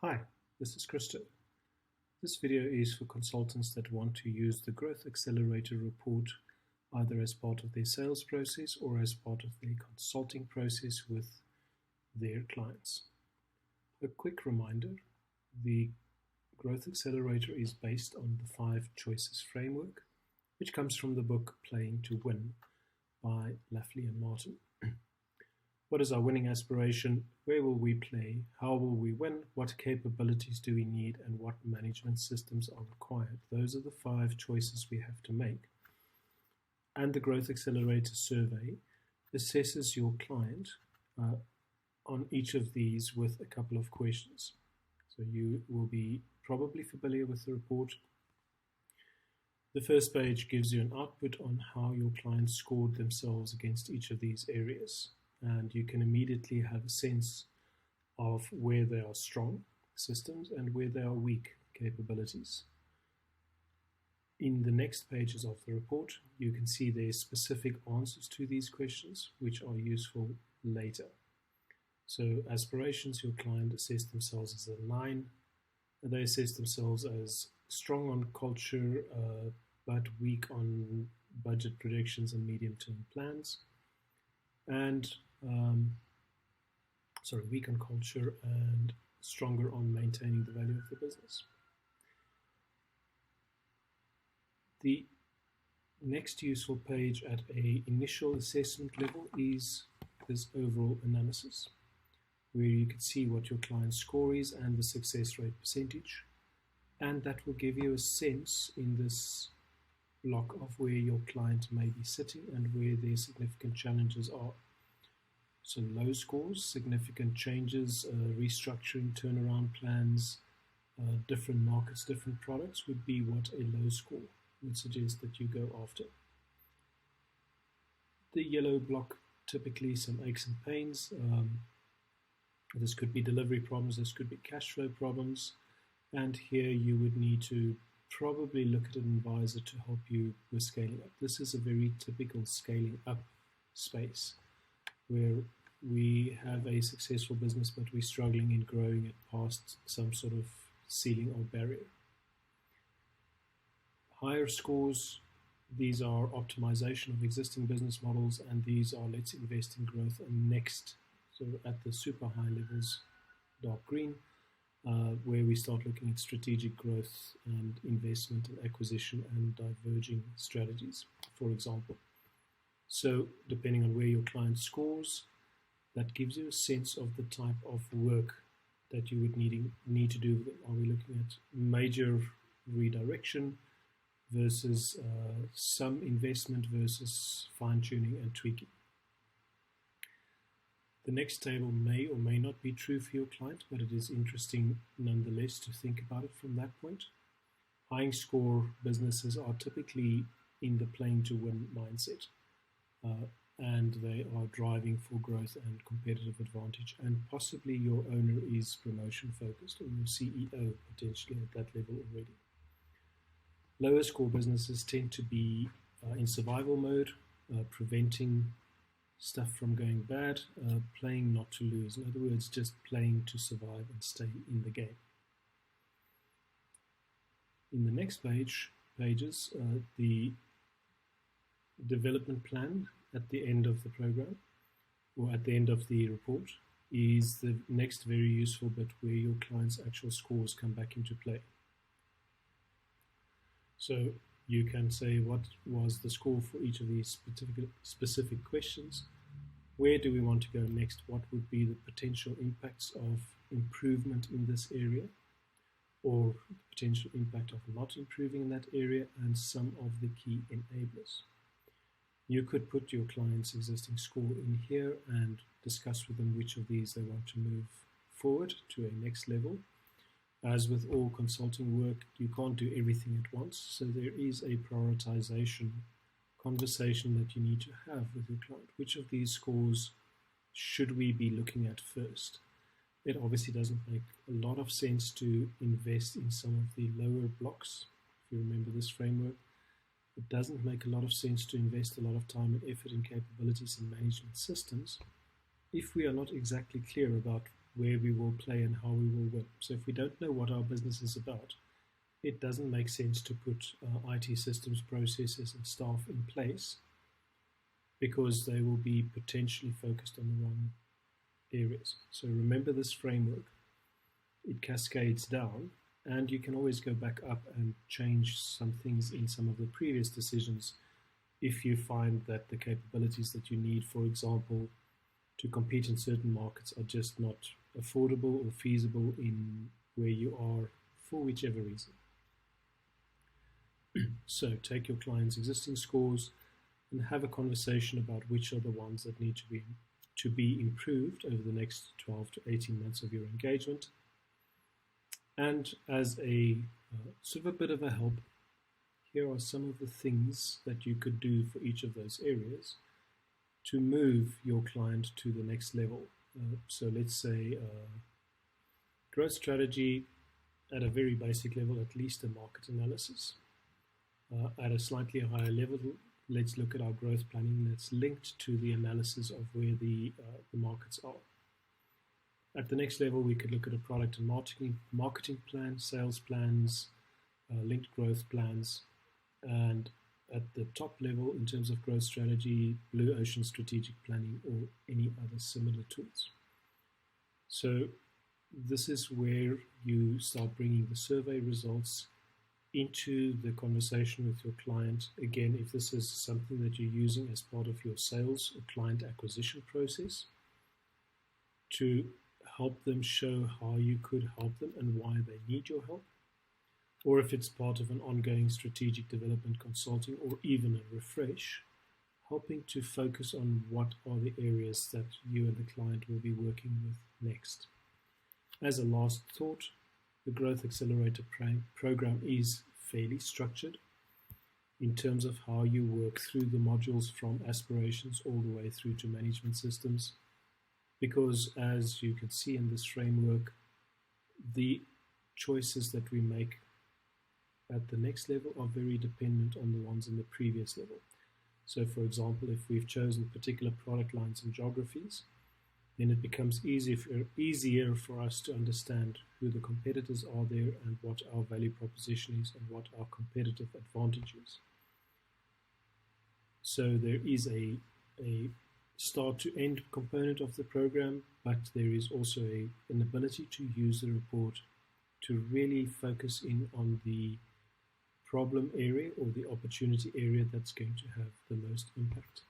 Hi, this is Christo. This video is for consultants that want to use the Growth Accelerator report either as part of their sales process or as part of their consulting process with their clients. A quick reminder, the Growth Accelerator is based on the 5 choices framework, which comes from the book Playing to Win by Lafley and Martin. What is our winning aspiration? Where will we play? How will we win? What capabilities do we need? And what management systems are required? Those are the 5 choices we have to make. And the Growth Accelerator survey assesses your client on each of these with a couple of questions. So you will be probably familiar with the report. The first page gives you an output on how your clients scored themselves against each of these areas. And you can immediately have a sense of where they are strong systems and where they are weak capabilities. In the next pages of the report, you can see their specific answers to these questions, which are useful later. So aspirations, your client assessed themselves as a 9. They assessed themselves as strong on culture, but weak on budget predictions and medium-term plans. And weak on culture and stronger on maintaining the value of the business. The next useful page at an initial assessment level is this overall analysis, where you can see what your client's score is and the success rate percentage. And that will give you a sense in this block of where your client may be sitting and where their significant challenges are. So low scores, significant changes, restructuring, turnaround plans, different markets, different products would be what a low score would suggest that you go after. The yellow block, typically some aches and pains. This could be delivery problems, this could be cash flow problems. And here you would need to probably look at an advisor to help you with scaling up. This is a very typical scaling up space where we have a successful business, but we're struggling in growing it past some sort of ceiling or barrier. Higher scores, these are optimization of existing business models, and these are let's invest in growth. And next, so at the super high levels, dark green, where we start looking at strategic growth and investment and acquisition and diverging strategies, for example. So depending on where your client scores, that gives you a sense of the type of work that you would need to do with them. Are we looking at major redirection versus some investment versus fine-tuning and tweaking? The next table may or may not be true for your client, but it is interesting nonetheless to think about it from that point. High score businesses are typically in the playing to win mindset. And they are driving for growth and competitive advantage, and possibly your owner is promotion focused, or your CEO potentially at that level already. Lower score businesses tend to be in survival mode, preventing stuff from going bad, playing not to lose. In other words, just playing to survive and stay in the game. In the next pages, the development plan at the end of the program or at the end of the report is the next very useful bit where your client's actual scores come back into play. So you can say what was the score for each of these specific questions, where do we want to go next, what would be the potential impacts of improvement in this area, or the potential impact of not improving in that area, and some of the key enablers. You could put your client's existing score in here and discuss with them which of these they want to move forward to a next level. As with all consulting work, you can't do everything at once, so there is a prioritization conversation that you need to have with your client. Which of these scores should we be looking at first? It obviously doesn't make a lot of sense to invest in some of the lower blocks, if you remember this framework. It doesn't make a lot of sense to invest a lot of time and effort in capabilities and management systems if we are not exactly clear about where we will play and how we will win. So if we don't know what our business is about, it doesn't make sense to put IT systems, processes, and staff in place, because they will be potentially focused on the wrong areas. So remember this framework. It cascades down, and you can always go back up and change some things in some of the previous decisions if you find that the capabilities that you need, for example, to compete in certain markets are just not affordable or feasible in where you are for whichever reason. So take your client's existing scores and have a conversation about which are the ones that need to be improved over the next 12 to 18 months of your engagement. And as a sort of a bit of a help, here are some of the things that you could do for each of those areas to move your client to the next level. So let's say growth strategy at a very basic level, at least a market analysis. At a slightly higher level, let's look at our growth planning that's linked to the analysis of where the markets are. At the next level, we could look at a product and marketing plan, sales plans, linked growth plans, and at the top level, in terms of growth strategy, blue ocean strategic planning or any other similar tools. So this is where you start bringing the survey results into the conversation with your client. Again, if this is something that you're using as part of your sales or client acquisition process, to help them show how you could help them and why they need your help, or if it's part of an ongoing strategic development consulting or even a refresh, helping to focus on what are the areas that you and the client will be working with next. As a last thought, the Growth Accelerator program is fairly structured in terms of how you work through the modules from aspirations all the way through to management systems, because as you can see in this framework, the choices that we make at the next level are very dependent on the ones in the previous level. So for example, if we've chosen particular product lines and geographies, then it becomes easier for us to understand who the competitors are there and what our value proposition is and what our competitive advantage is. So there is a start to end component of the program, but there is also an ability to use the report to really focus in on the problem area or the opportunity area that's going to have the most impact.